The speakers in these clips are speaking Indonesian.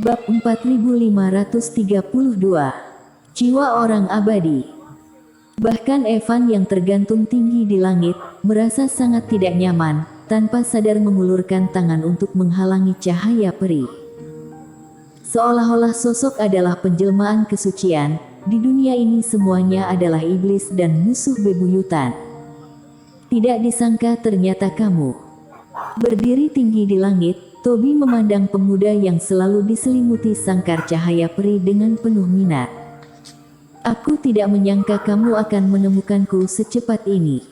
Bab 4532. Jiwa orang abadi. Bahkan Evan yang tergantung tinggi di langit, merasa sangat tidak nyaman, tanpa sadar mengulurkan tangan untuk menghalangi cahaya peri. Seolah-olah sosok adalah penjelmaan kesucian, di dunia ini semuanya adalah iblis dan musuh bebuyutan. Tidak disangka ternyata kamu. Berdiri tinggi di langit, Tobi memandang pemuda yang selalu diselimuti sangkar cahaya peri dengan penuh minat. Aku tidak menyangka kamu akan menemukanku secepat ini.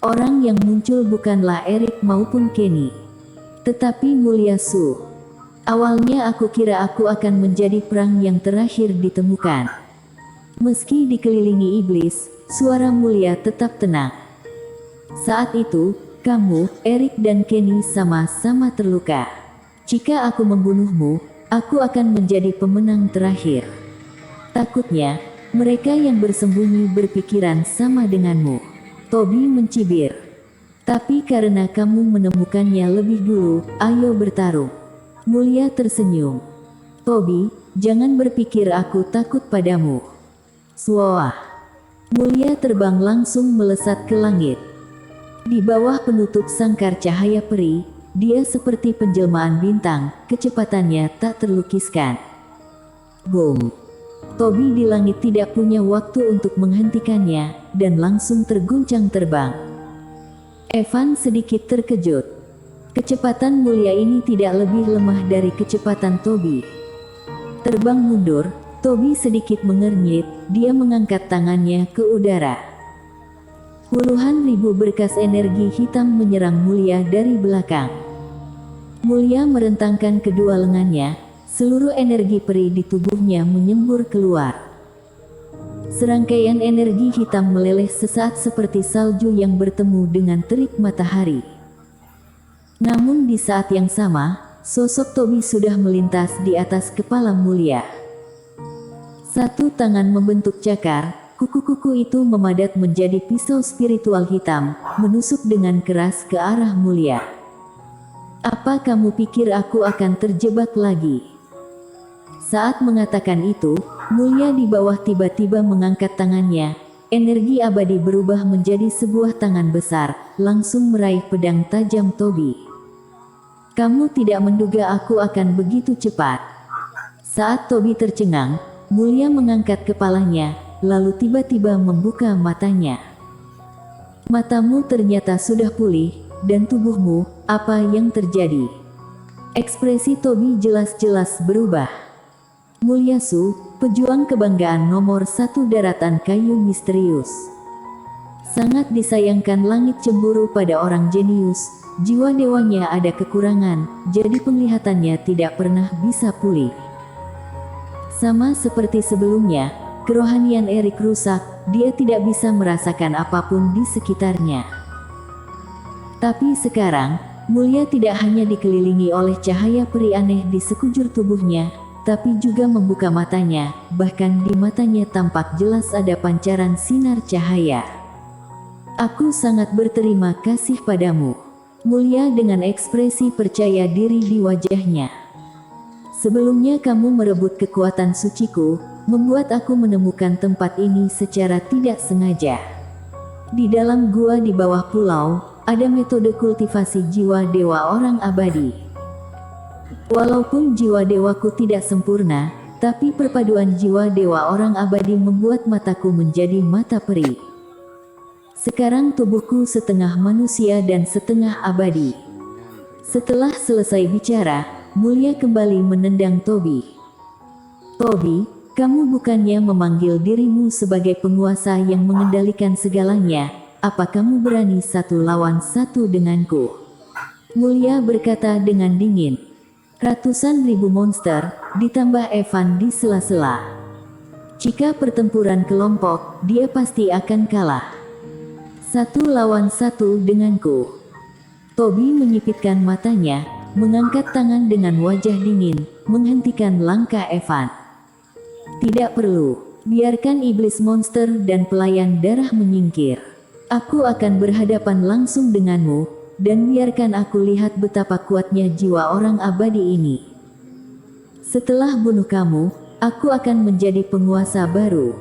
Orang yang muncul bukanlah Erik maupun Kenny, tetapi Mulia Su. Awalnya aku kira aku akan menjadi perang yang terakhir ditemukan. Meski dikelilingi iblis, suara Mulia tetap tenang. Saat itu, kamu, Erik dan Kenny sama-sama terluka. Jika aku membunuhmu, aku akan menjadi pemenang terakhir. Takutnya, mereka yang bersembunyi berpikiran sama denganmu. Tobi mencibir. Tapi karena kamu menemukannya lebih dulu, ayo bertarung. Mulia tersenyum. Tobi, jangan berpikir aku takut padamu. Swah. Mulia terbang langsung melesat ke langit. Di bawah penutup sangkar cahaya peri, dia seperti penjelmaan bintang, kecepatannya tak terlukiskan. Boom! Tobi di langit tidak punya waktu untuk menghentikannya, dan langsung terguncang terbang. Evan sedikit terkejut. Kecepatan Mulia ini tidak lebih lemah dari kecepatan Tobi. Terbang mundur, Tobi sedikit mengernyit, dia mengangkat tangannya ke udara. Puluhan ribu berkas energi hitam menyerang Mulia dari belakang. Mulia merentangkan kedua lengannya, seluruh energi peri di tubuhnya menyembur keluar. Serangkaian energi hitam meleleh sesaat seperti salju yang bertemu dengan terik matahari. Namun di saat yang sama, sosok Tobi sudah melintas di atas kepala Mulia. Satu tangan membentuk cakar. Kuku-kuku itu memadat menjadi pisau spiritual hitam, menusuk dengan keras ke arah Mulia. Apa kamu pikir aku akan terjebak lagi? Saat mengatakan itu, Mulia di bawah tiba-tiba mengangkat tangannya. Energi abadi berubah menjadi sebuah tangan besar, langsung meraih pedang tajam Tobi. Kamu tidak menduga aku akan begitu cepat. Saat Tobi tercengang, Mulia mengangkat kepalanya, lalu tiba-tiba membuka matanya. Matamu ternyata sudah pulih, dan tubuhmu, apa yang terjadi? Ekspresi Tobi jelas-jelas berubah. Mulia Su, pejuang kebanggaan nomor 1 daratan kayu misterius. Sangat disayangkan langit cemburu pada orang jenius, jiwa dewanya ada kekurangan, jadi penglihatannya tidak pernah bisa pulih. Sama seperti sebelumnya, kerohanian Erik rusak, dia tidak bisa merasakan apapun di sekitarnya. Tapi sekarang, Mulia tidak hanya dikelilingi oleh cahaya peri aneh di sekujur tubuhnya, tapi juga membuka matanya, bahkan di matanya tampak jelas ada pancaran sinar cahaya. Aku sangat berterima kasih padamu. Mulia dengan ekspresi percaya diri di wajahnya. Sebelumnya kamu merebut kekuatan suciku, membuat aku menemukan tempat ini secara tidak sengaja. Di dalam gua di bawah pulau, ada metode kultivasi jiwa dewa orang abadi. Walaupun jiwa dewaku tidak sempurna, tapi perpaduan jiwa dewa orang abadi membuat mataku menjadi mata peri. Sekarang tubuhku setengah manusia dan setengah abadi. Setelah selesai bicara, Mulia kembali menendang Tobi. Tobi, kamu bukannya memanggil dirimu sebagai penguasa yang mengendalikan segalanya, apa kamu berani 1 lawan 1 denganku? Mulia berkata dengan dingin. Ratusan ribu monster, ditambah Evan di sela-sela. Jika pertempuran kelompok, dia pasti akan kalah. 1 lawan 1 denganku. Tobi menyipitkan matanya, mengangkat tangan dengan wajah dingin, menghentikan langkah Evan. Tidak perlu, biarkan iblis monster dan pelayan darah menyingkir. Aku akan berhadapan langsung denganmu, dan biarkan aku lihat betapa kuatnya jiwa orang abadi ini. Setelah bunuh kamu, aku akan menjadi penguasa baru.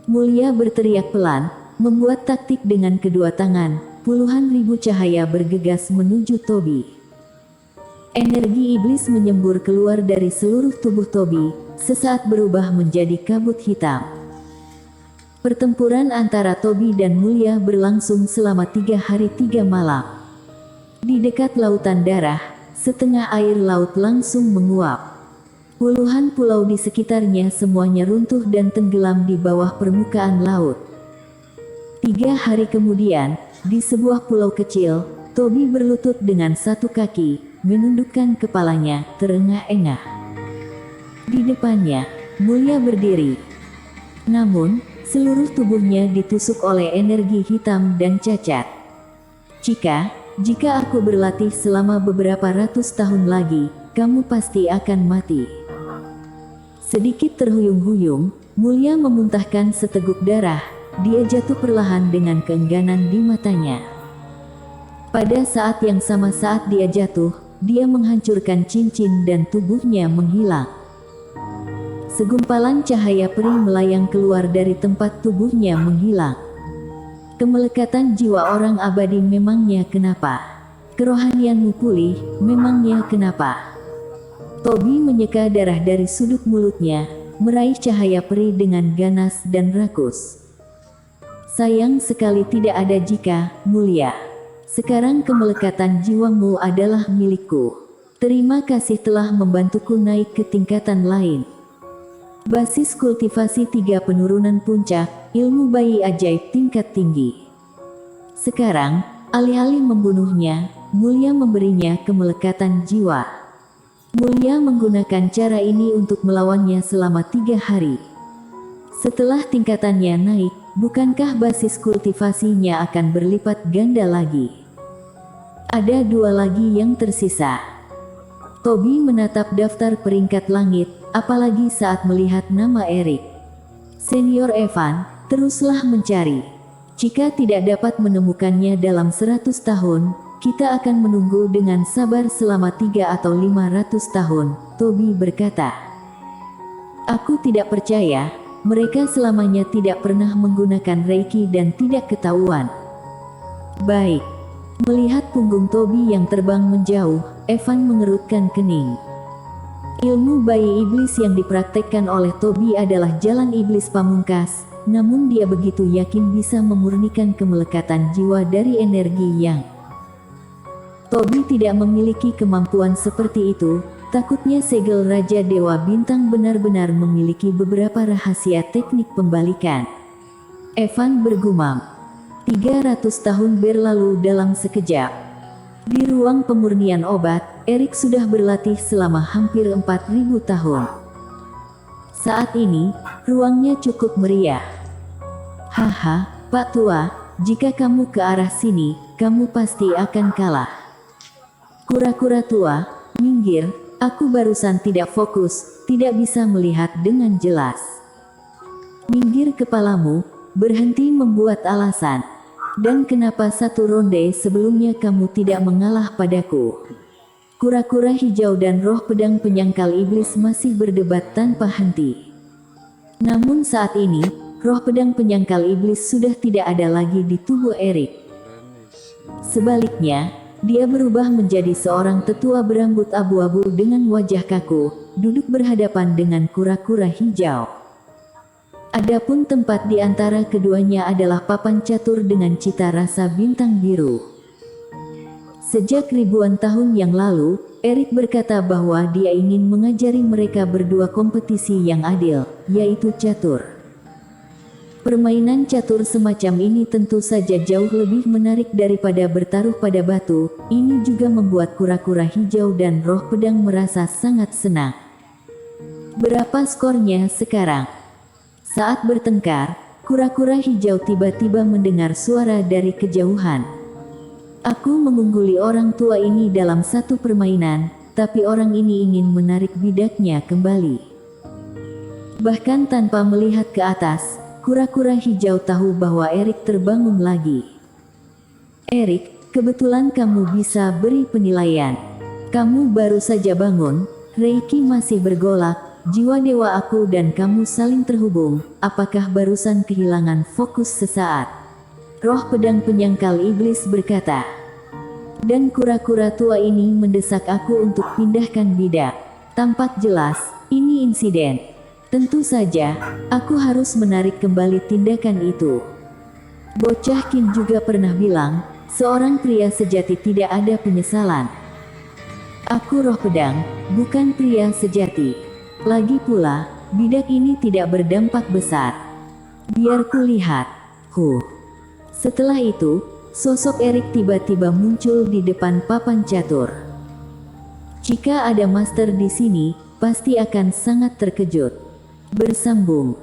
Mulia berteriak pelan, membuat taktik dengan kedua tangan. Puluhan ribu cahaya bergegas menuju Tobi. Energi iblis menyembur keluar dari seluruh tubuh Tobi, sesaat berubah menjadi kabut hitam. Pertempuran antara Tobi dan Mulia berlangsung selama 3 hari 3 malam. Di dekat lautan darah, setengah air laut langsung menguap. Puluhan pulau di sekitarnya semuanya runtuh dan tenggelam di bawah permukaan laut. 3 hari kemudian, di sebuah pulau kecil, Tobi berlutut dengan satu kaki, menundukkan kepalanya, terengah-engah. Di depannya, Mulia berdiri. Namun, seluruh tubuhnya ditusuk oleh energi hitam dan cacat. Jika aku berlatih selama beberapa ratus tahun lagi, kamu pasti akan mati. Sedikit terhuyung-huyung, Mulia memuntahkan seteguk darah. Dia jatuh perlahan dengan keengganan di matanya. Pada saat yang sama saat dia jatuh, dia menghancurkan cincin dan tubuhnya menghilang. Segumpalan cahaya perih melayang keluar dari tempat tubuhnya menghilang. Kemelekatan jiwa orang abadi memangnya kenapa? Kerohanianmu pulih, memangnya kenapa? Tobi menyeka darah dari sudut mulutnya, meraih cahaya perih dengan ganas dan rakus. Sayang sekali tidak ada jika, Mulia. Sekarang kemelekatan jiwamu adalah milikku. Terima kasih telah membantuku naik ke tingkatan lain. Basis kultivasi 3 penurunan puncak, ilmu bayi ajaib tingkat tinggi. Sekarang, alih-alih membunuhnya, Mulia memberinya kemelekatan jiwa. Mulia menggunakan cara ini untuk melawannya selama 3 hari. Setelah tingkatannya naik, bukankah basis kultivasinya akan berlipat ganda lagi? Ada 2 lagi yang tersisa. Tobi menatap daftar peringkat langit, apalagi saat melihat nama Erik. Senior Evan, teruslah mencari. Jika tidak dapat menemukannya dalam 100 tahun, kita akan menunggu dengan sabar selama 3 atau 500 tahun, Tobi berkata. Aku tidak percaya, mereka selamanya tidak pernah menggunakan Reiki dan tidak ketahuan. Baik. Melihat punggung Tobi yang terbang menjauh, Evan mengerutkan kening. Ilmu bayi iblis yang dipraktekkan oleh Tobi adalah jalan iblis pamungkas, namun dia begitu yakin bisa memurnikan kemelekatan jiwa dari energi yang Tobi tidak memiliki kemampuan seperti itu. Takutnya segel Raja Dewa Bintang benar-benar memiliki beberapa rahasia teknik pembalikan. Evan bergumam. 300 tahun berlalu dalam sekejap. Di ruang pemurnian obat, Erik sudah berlatih selama hampir 4000 tahun. Saat ini, ruangnya cukup meriah. Haha, Pak Tua, jika kamu ke arah sini, kamu pasti akan kalah. Kura-kura tua, minggir, aku barusan tidak fokus, tidak bisa melihat dengan jelas. Minggir kepalamu, berhenti membuat alasan. Dan kenapa satu ronde sebelumnya kamu tidak mengalah padaku? Kura-kura hijau dan roh pedang penyangkal iblis masih berdebat tanpa henti. Namun saat ini, roh pedang penyangkal iblis sudah tidak ada lagi di tubuh Erik. Sebaliknya, dia berubah menjadi seorang tetua berambut abu-abu dengan wajah kaku, duduk berhadapan dengan kura-kura hijau. Adapun tempat di antara keduanya adalah papan catur dengan cita rasa bintang biru. Sejak ribuan tahun yang lalu, Erik berkata bahwa dia ingin mengajari mereka berdua kompetisi yang adil, yaitu catur. Permainan catur semacam ini tentu saja jauh lebih menarik daripada bertaruh pada batu. Ini juga membuat kura-kura hijau dan roh pedang merasa sangat senang. Berapa skornya sekarang? Saat bertengkar, kura-kura hijau tiba-tiba mendengar suara dari kejauhan. Aku mengungguli orang tua ini dalam satu permainan, tapi orang ini ingin menarik bidaknya kembali. Bahkan tanpa melihat ke atas, kura-kura hijau tahu bahwa Erik terbangun lagi. Erik, kebetulan kamu bisa beri penilaian. Kamu baru saja bangun, Reiki masih bergolak, jiwa dewa aku dan kamu saling terhubung, apakah barusan kehilangan fokus sesaat? Roh pedang penyangkal iblis berkata. Dan kura-kura tua ini mendesak aku untuk pindahkan bidak. Tampak jelas, ini insiden. Tentu saja, aku harus menarik kembali tindakan itu. Bocah Qin juga pernah bilang, seorang pria sejati tidak ada penyesalan. Aku roh pedang, bukan pria sejati. Lagi pula, bidak ini tidak berdampak besar. Biar kulihat. Setelah itu, sosok Erik tiba-tiba muncul di depan papan catur. Jika ada master di sini, pasti akan sangat terkejut. Bersambung.